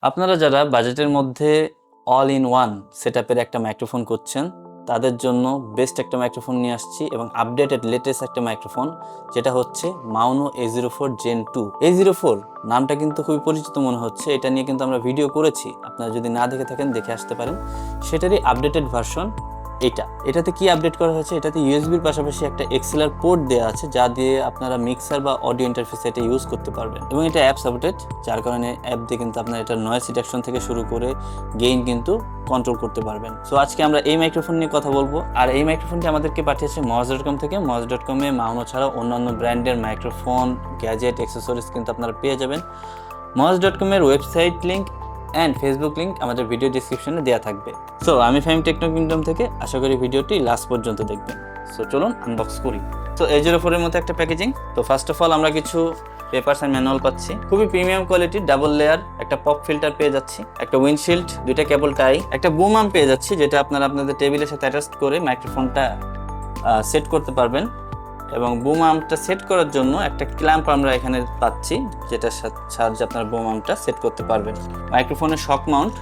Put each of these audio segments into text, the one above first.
আপনারা যারা বাজেটের মধ্যে অল ইন ওয়ান সেটআপের একটা মাইক্রোফোন করছেন, তাদের জন্য বেস্ট একটা মাইক্রোফোন নিয়ে আসছি এবং আপডেটেড লেটেস্ট একটা মাইক্রোফোন, যেটা হচ্ছে মাউনো A04 Gen 2। A04 নামটা কিন্তু খুবই পরিচিত মনে হচ্ছে। এটা নিয়ে কিন্তু আমরা ভিডিও করেছি, আপনারা যদি না দেখে থাকেন দেখে আসতে পারেন। সেটারই আপডেটেড ভার্সন এটাতে কি আপডেট করা হয়েছে, এটাতে ইউএসবির পাশাপাশি একটা এক্সএলআর পোর্ট দেওয়া আছে, যা দিয়ে আপনারা মিক্সার বা অডিও ইন্টারফেসে এটা ইউজ করতে পারবেন। এবং এটা অ্যাপ সাপোর্টেড, যার কারণে অ্যাপ দিয়ে কিন্তু আপনার এটা নয়েজ রিডাকশন থেকে শুরু করে গেইন কিন্তু কন্ট্রোল করতে পারবেন। সো আজকে আমরা এই মাইক্রোফোন নিয়ে কথা বলবো। আর এই মাইক্রোফোনটি আমাদেরকে পাঠিয়েছে moj.com থেকে। moj.com-এ মাউনো ছাড়াও অন্যান্য ব্র্যান্ডের মাইক্রোফোন, গ্যাজেট, অ্যাক্সেসরিজ কিন্তু আপনারা পেয়ে যাবেন। moj.com-এর website link and Facebook link আমাদের ভিডিও ডিসক্রিপশনে দেওয়া থাকবে। সো আমি ফাহিম টেকনো কিংডম থেকে, আশা করি ভিডিওটি লাস্ট পর্যন্ত দেখবেন। সো চলুন আনবক্স করি। তো A04 এর মতো একটা প্যাকেজিং। তো ফার্স্ট অফ অল আমরা কিছু পেপারস অ্যান্ড ম্যানুয়াল পাচ্ছি। খুবই প্রিমিয়াম কোয়ালিটির ডাবল লেয়ার একটা পপ ফিল্টার পেয়ে যাচ্ছি, একটা উইন্ডশিল্ড, দুইটা কেবল টাই, একটা বুম আর্ম পেয়ে যাচ্ছি, যেটা আপনারা আপনাদের টেবিলের সাথে অ্যাটাচ করে মাইক্রোফোনটা সেট করতে পারবেন। এবং বুম আর্মটা সেট করার জন্য একটা ক্ল্যাম্প আমরা এখানে পাচ্ছি, যেটার সাহায্যে আপনারা বুম আর্মটা সেট করতে পারবেন। মাইক্রোফোনের শক মাউন্ট,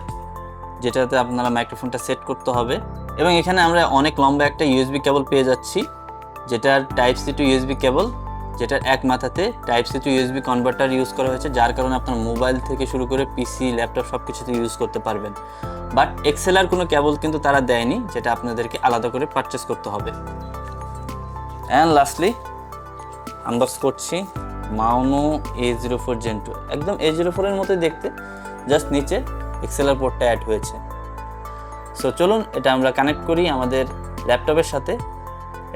যেটাতে আপনারা মাইক্রোফোনটা সেট করতে হবে। এবং এখানে আমরা অনেক লম্বা একটা ইউএসবি কেবল পেয়ে যাচ্ছি, যেটার Type-C to USB কেবল, যেটার এক মাথাতে Type-C to USB converter use করা হয়েছে, যার কারণে আপনার মোবাইল থেকে শুরু করে পিসি, ল্যাপটপ সব কিছুতে ইউজ করতে পারবেন। বাট এক্সএলআর কোনো কেবল কিন্তু তারা দেয়নি, যেটা আপনাদেরকে আলাদা করে পারচেস করতে হবে। অ্যান্ড লাস্টলি আনবক্স করছি মাউনো A04 Gen 2। একদম A04 এর মতোই দেখতে, জাস্ট নিচে এক্সএলআর পোর্টটা অ্যাড হয়েছে। সো চলুন এটা আমরা কানেক্ট করি আমাদের ল্যাপটপের সাথে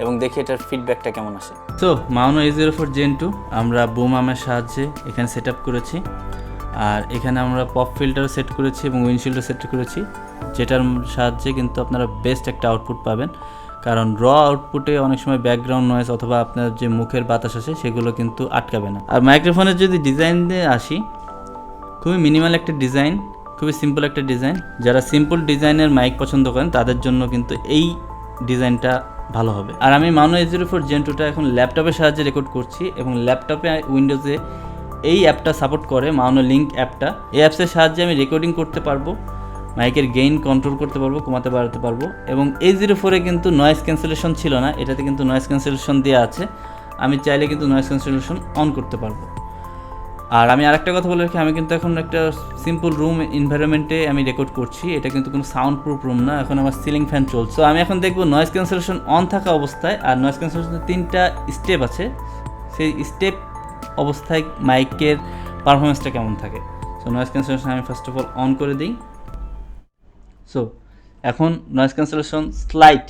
এবং দেখি এটার ফিডব্যাকটা কেমন আসে। তো মাউনো A04 Gen 2 আমরা বুম আর্মের সাহায্যে এখানে সেট আপ করেছি। আর এখানে আমরা পপ ফিল্টারও সেট করেছি এবং উইন্ডশিল্ডও সেট করেছি, যেটার সাহায্যে কিন্তু আপনারা বেস্ট একটা আউটপুট পাবেন। কারণ র আউটপুটে অনেক সময় ব্যাকগ্রাউন্ড নয়েজ অথবা আপনার যে মুখের বাতাস আসে সেগুলো কিন্তু আটকাবে না। আর মাইক্রোফোনের যদি ডিজাইন দিয়ে আসি, খুবই মিনিমাল একটা ডিজাইন, খুবই সিম্পল একটা ডিজাইন। যারা সিম্পল ডিজাইনের মাইক পছন্দ করেন তাদের জন্য কিন্তু এই ডিজাইনটা ভালো হবে। আর আমি মাউনো A04 Gen 2টা এখন ল্যাপটপের সাহায্যে রেকর্ড করছি এবং ল্যাপটপে উইন্ডোজে এই অ্যাপটা সাপোর্ট করে, মাউনো লিঙ্ক অ্যাপটা। এই অ্যাপসের সাহায্যে আমি রেকর্ডিং করতে পারবো, মাইকের গেইন কন্ট্রোল করতে পারবো, কমাতে বাড়াতে পারবো। এবং A04-এ কিন্তু নয়েজ ক্যান্সেলেশন ছিল না, এটাতে কিন্তু নয়েজ ক্যান্সেলেশন দেওয়া আছে। আমি চাইলে কিন্তু নয়েজ ক্যান্সেলেশন অন করতে পারবো। আর আমি আরেকটা কথা বলে রাখি, আমি কিন্তু এখন একটা সিম্পল রুম এনভায়রনমেন্টে আমি রেকর্ড করছি। এটা কিন্তু কোনো সাউন্ড প্রুফ রুম না, এখন আমার সিলিং ফ্যান চলছে। তো আমি এখন দেখবো নয়েজ ক্যান্সেলেশন অন থাকা অবস্থায়, আর নয়েজ ক্যান্সেলেশনের 3টা স্টেপ আছে, সেই স্টেপ অবস্থায় মাইকের পারফরমেন্সটা কেমন থাকে। সো নয়েজ ক্যান্সেলেশন আমি ফার্স্ট অফ অল অন করে দিই। সো এখন নয়েজ ক্যান্সেলেশন স্লাইড,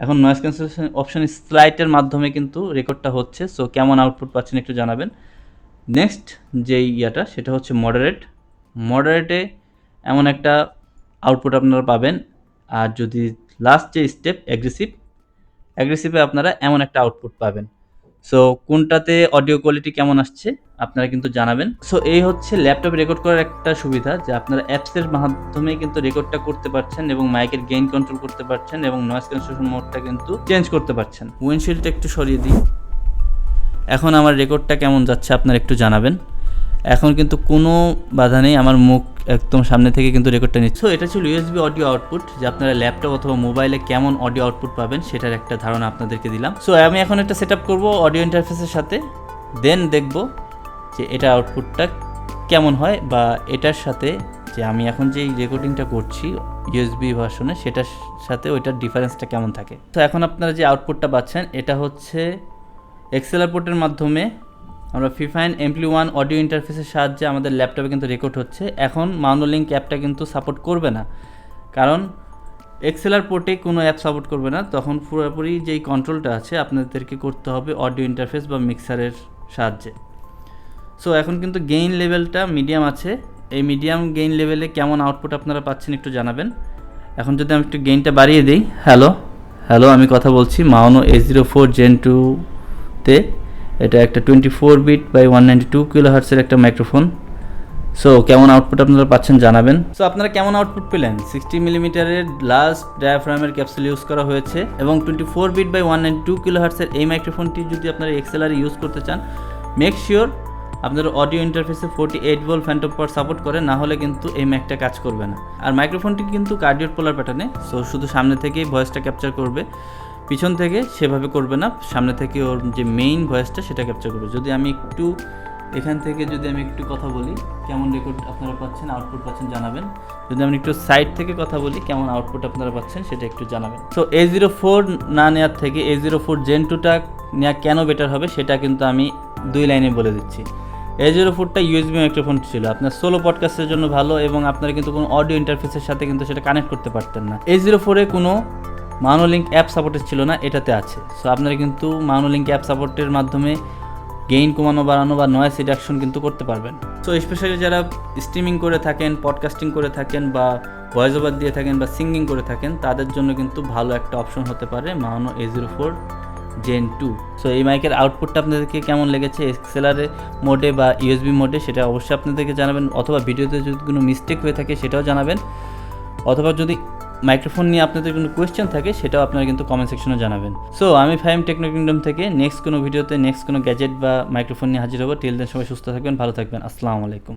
এখন নয়েজ ক্যান্সেলেশন অপশন স্লাইডের মাধ্যমে কিন্তু রেকর্ডটা হচ্ছে। সো কেমন আউটপুট পাচ্ছেন একটু জানাবেন। নেক্সট যে ইয়াটা, সেটা হচ্ছে মডারেটে এমন একটা আউটপুট আপনারা পাবেন। আর যদি লাস্ট যে স্টেপ অ্যাগ্রেসিভে আপনারা এমন একটা আউটপুট পাবেন। সো কোনটাতে অডিও কোয়ালিটি কেমন আসছে আপনারা কিন্তু জানাবেন। সো এই হচ্ছে ল্যাপটপে রেকর্ড করার একটা সুবিধা, যে আপনারা অ্যাপসের মাধ্যমে কিন্তু রেকর্ডটা করতে পারছেন এবং মাইকের গেইন কন্ট্রোল করতে পারছেন এবং নয়েজ ক্যান্সেলেশন মোডটা কিন্তু চেঞ্জ করতে পারছেন। উইন্ডশিল্ডটা একটু সরিয়ে দিই। এখন আমার রেকর্ডটা কেমন যাচ্ছে আপনারা একটু জানাবেন। এখন কিন্তু কোনো বাধা নেই, আমার মুখ একদম সামনে থেকে কিন্তু রেকর্ডটা নিচ্ছে। সো এটা ছিল ইউএসবি অডিও আউটপুট, যে আপনারা ল্যাপটপ অথবা মোবাইলে কেমন অডিও আউটপুট পাবেন সেটার একটা ধারণা আপনাদেরকে দিলাম। সো আমি এখন একটা সেট আপ করবো অডিও ইন্টারফেসের সাথে, দেন দেখব যে এটা আউটপুটটা কেমন হয়, বা এটার সাথে যে আমি এখন যেই রেকর্ডিংটা করছি ইউএসবি ভার্সনে, সেটার সাথে ওইটার ডিফারেন্সটা কেমন থাকে। তো এখন আপনারা যে আউটপুটটা পাচ্ছেন, এটা হচ্ছে এক্সএলআর পোর্টের মাধ্যমে আমরা ফিফাইন MP1 অডিও ইন্টারফেসের সাহায্যে আমাদের ল্যাপটপে কিন্তু রেকর্ড হচ্ছে। এখন মাউনো লিঙ্ক অ্যাপটা কিন্তু সাপোর্ট করবে না, কারণ এক্সএলআর পোর্টে কোনো অ্যাপ সাপোর্ট করবে না। তখন পুরোপুরি যেই কন্ট্রোলটা আছে আপনাদেরকে করতে হবে অডিও ইন্টারফেস বা মিক্সারের সাহায্যে। সো এখন কিন্তু গেইন লেভেলটা মিডিয়াম আছে। এই মিডিয়াম গেইন লেভেলে কেমন আউটপুট আপনারা পাচ্ছেন একটু জানাবেন। এখন যদি আমি একটু গেইনটা বাড়িয়ে দিই, হ্যালো আমি কথা বলছি মাউনো A04 Gen 2-তে। এটা একটা 24 বিট বাই 192 কিলোহার্টসের একটা মাইক্রোফোন। সো কেমন আউটপুট আপনারা পাচ্ছেন জানাবেন। সো আপনারা কেমন আউটপুট পেলেন? 60 মিলিমিটারের গ্লাস ডায়াফ্রামের ক্যাপসুল ইউজ করা হয়েছে এবং 24 বিট বাই 192 কিলোহার্টসের এই মাইক্রোফোনটি যদি আপনারা এক্সএলআর ইউজ করতে চান, মেক শিওর আপনার অডিও ইন্টারফেসে 48 ভোল্ট ফ্যান্টম পাওয়ার সাপোর্ট করে, না হলে কিন্তু এই ম্যাকটা কাজ করবে না। আর মাইক্রোফোনটি কিন্তু কার্ডিওড পোলার প্যাটার্নে, সো শুধু সামনে থেকেই ভয়েসটা ক্যাপচার করবে, পিছন থেকে সেভাবে করবে না, সামনে থেকে ওর যে মেইন ভয়েসটা সেটা ক্যাপচার করবে। যদি আমি একটু এখান থেকে একটু কথা বলি, কেমন রেকর্ড আপনারা পাচ্ছেন, আউটপুট পাচ্ছেন জানাবেন। যদি আমি একটু সাইড থেকে কথা বলি, কেমন আউটপুট আপনারা পাচ্ছেন সেটা একটু জানাবেন। সো A04 না নেওয়ার থেকে A04 Gen 2টা নেওয়া কেন বেটার হবে সেটা কিন্তু আমি 2 লাইনে বলে দিচ্ছি। A04টা USB মাইক্রোফোন ছিল, আপনার সোলো পডকাস্টের জন্য ভালো, এবং আপনারা কিন্তু কোনো অডিও ইন্টারফেসের সাথে কিন্তু সেটা কানেক্ট করতে পারতেন না। A04-এ কোনো মাউনোলিঙ্ক অ্যাপ সাপোর্টেড ছিল না, এটাতে আছে। সো আপনারা কিন্তু মাউনোলিঙ্ক অ্যাপ সাপোর্টের মাধ্যমে গেইন কমানো বাড়ানো বা নয়েজ রিডাকশন কিন্তু করতে পারবেন। সো স্পেশালি যারা স্ট্রিমিং করে থাকেন, পডকাস্টিং করে থাকেন, বা ভয়েস ওভার দিয়ে থাকেন, বা সিঙ্গিং করে থাকেন, তাদের জন্য কিন্তু ভালো একটা অপশন হতে পারে মাউনো A04 Gen 2। সো এই মাইকের আউটপুটটা আপনাদেরকে কেমন লেগেছে XLR মোডে বা USB মোডে, সেটা অবশ্যই আপনাদেরকে জানাবেন, অথবা ভিডিওতে যদি কোনো মিস্টেক হয়ে থাকে সেটাও জানাবেন, অথবা যদি মাইক্রোফোন নিয়ে আপনাদের কোনো কোয়েশ্চেন থাকে সেটাও আপনারা কিন্তু কমেন্ট সেকশনে জানাবেন। সো আমি ফাহিম টেকনো কিংডম থেকে নেক্সট কোনো ভিডিওতে নেক্সট কোনো গ্যাজেট বা মাইক্রোফোন নিয়ে হাজির হবো। টিল দেন সবাই সুস্থ থাকবেন, ভালো থাকবেন। আসসালামু আলাইকুম।